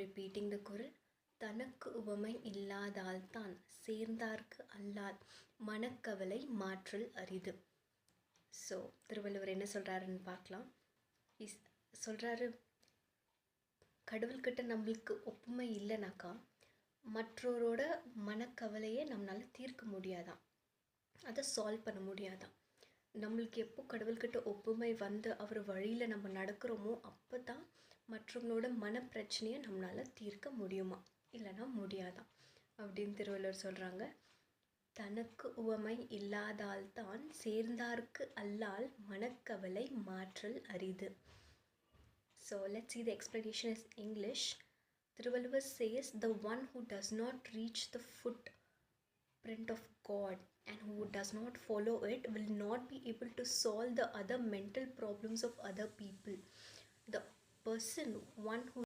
repeating the குறள். தனக்கு உவமை இல்லாதால்தான் சேர்ந்தார்க்கு அல்லால் மனக்கவலை மாற்றல் அரிது. ஸோ திருவள்ளுவர் என்ன சொல்கிறாருன்னு பார்க்கலாம். சொல்கிறாரு, கடவுள்கிட்ட நம்மளுக்கு ஒப்புமை இல்லைனாக்கா மற்றவரோட மனக்கவலையை நம்மளால் தீர்க்க முடியாதான், அதை சால்வ் பண்ண முடியாதான். நம்மளுக்கு எப்போ கடவுள்கிட்ட ஒப்புமை வந்து அவர் வழியில் நம்ம நடக்கிறோமோ அப்போ தான் மற்றவங்களோட மனப்பிரச்சனையை நம்மளால் தீர்க்க முடியுமா, இல்லைனா முடியாதான் அப்படின்னு திருவள்ளுவர் சொல்கிறாங்க. தனக்கு உவமை இல்லாதால்தான் சேர்ந்தார்க்கு அல்லால் மனக்கவலை மாற்றல் அரிது. So let's see the explanation in English. Thiruvalluvar says, the one who does not reach the footprint of God and who does not follow it will not be able to solve the other mental problems of other people. The person, one who